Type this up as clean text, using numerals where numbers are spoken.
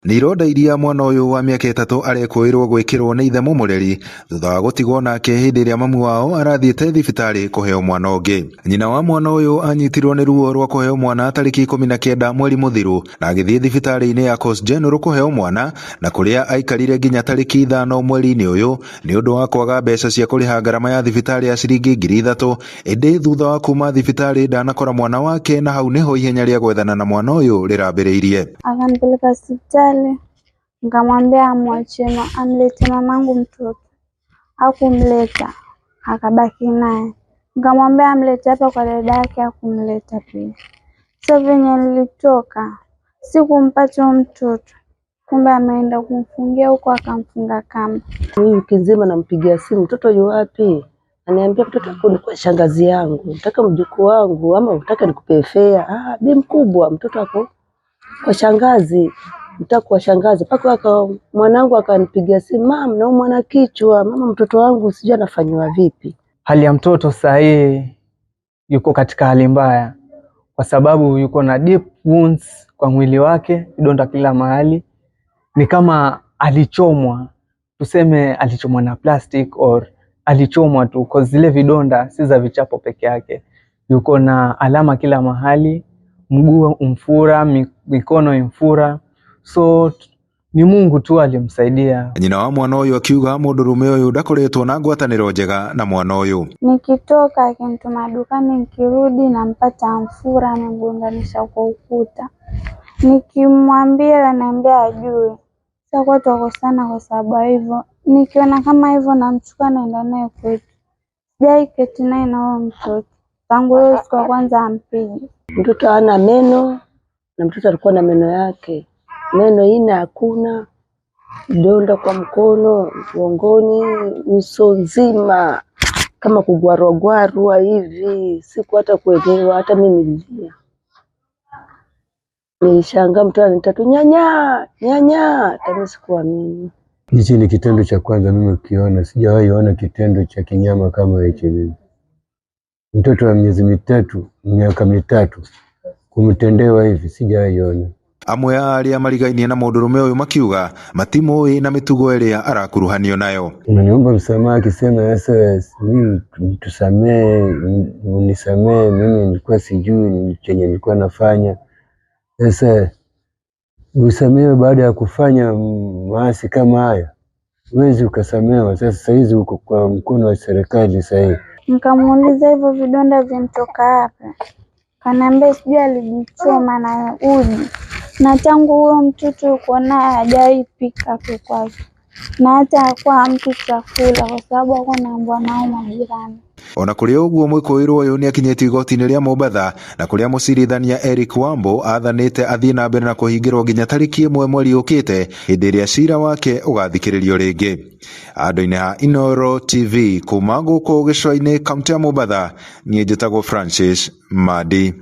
Nĩ ironda iria mwana ũyũ wa mĩaka 3 arekũĩrwo gwĩkĩrwo nĩ ithe mũmũreri thutha wa gũtigwo nake hĩndĩ ĩrĩa mamu wao arathiĩte thibitarĩ kũheo mwana ũngĩ. Nyina wa mwana ũyũ anyitirwo nĩ ruo rwa kũheo mwana tarĩki 19 mweri mũthiru na agĩthiĩ thibitarĩ-inĩ ya Coast General kũheo mwana, na kũrĩa aikarire nginya tarĩki 5 mweri-inĩ ũyũ nĩ ũndũ wa kwaga mbeca cia kũrĩha ngarama ya thibitarĩ ya ciringi 3,000. Ĩndĩ thutha wa kuma thibitarĩ ndanakora mwana wake, na hau nĩho ihenya rĩa gwethana na mwana ũyũ rĩrambĩrĩirie. Akanipeleka hospitali, nikamwambia amlete mamangu mtoto. Hakumleta, akabaki naye. Nikamwambia amlete hapa kwa dada yake, hakumleta pia. Sasa venye nilitoka, sikumpata mtoto. Kumbe ameenda kumfungia huko, akamfunga kamba. Wiki nzima nampigia simu, mtoto yu wapi? Ananiambia mtoto wako ni kwa shangazi yangu, nataka mjukuu wangu, ama nataka nikupe fare. Bi mkubwa, mtoto wako kwa shangazi, nataka kwa shangazi. Paka mwanangu akanipigia simu, mama naumwa na kichwa, mama mtoto wangu sijui anafanywa vipi. Hali ya mtoto sasa yuko katika hali mbaya, kwa sababu yuko na deep wounds kwa mwili wake, vidonda kila mahali. Ni kama alichomwa, tuseme alichomwa na plastic or alichomwa tu, kwa zile vidonda si za vichapo peke yake. Yuko na alama kila mahali, mguu umfura, mikono imfura. So ni Mungu tu alimsaidia. Nyina wa mwana ũyũ akiuga mũndũrũme ũyũ ndakoretwo na ngwatanĩro njega na mwana ũyũ. Nikitoka akinituma dukani, nikirudi nampata amfura, amegonganisha kwa ukuta. Nikimwambia ananiambia ajue. Sasa kwa tukosana kwa sababu hivyo. Nikiona kama hivyo namchukua naenda naye kwetu. Sijai keti naye na huyo mtoto. Tangu hiyo siku ya kwanza ampigi. Mtoto hana meno, na mtoto alikuwa na meno yake. Meno ina hakuna, donda kwa mkono, mgongoni, uso nzima, kama kugwarwa hivi. Siku hata kuelewa, hata mimi nilia. Nilishangaa mtoto anitatu nyanya, hata mimi sikuamini. Hichi ni kitendo cha kwanza mimi kukiona, sijawahi ona kitendo cha kinyama kama hicho mimi. Mtoto wa miaka mitatu kumtendewa hivi sijawahi ona. Amwe a arĩa marigainie na mũndũrũme ũyũ makiuga matimũĩ na mĩtugo ĩrĩa arakuruhanio nayo. Unaniomba msamaha akisema sasa mimi tusamee, unisamee, mimi nilikuwa sijui chenye nilikuwa nafanya. Sasa usamehe baada ya kufanya maasi kama haya, huwezi ukasamehewa. Sasa hizi uko kwa mkono wa serikali sasa. Nikamuuliza hivyo vidonda vinatoka hapa. Kaniambia sijui alijichoma na uji. Na tangu huyo mtoto yuko naye hajawahi pika kwake. Na hata hakuwa mtu chakula kwa sababu hakuwa anaambiwa nao majirani. Ona kũrĩ ũguo mwĩkũĩrwo ũyũ nĩ akinyĩtio igoti-inĩ rĩa Mombatha, na kũrĩa mũcirithania Eric Wambo athanĩte athiĩ na mbere na kũhingĩrwo nginya tarĩki 1 mweri ũkĩte, hĩndĩ ĩrĩa cira wake ũgathikĩrĩrio rĩngĩ. Andũ-inĩ ha Inooro TV kuma gũkũ gĩcũa-inĩ kaunti ya Mombatha, niĩ njĩtagwo Francis Madi.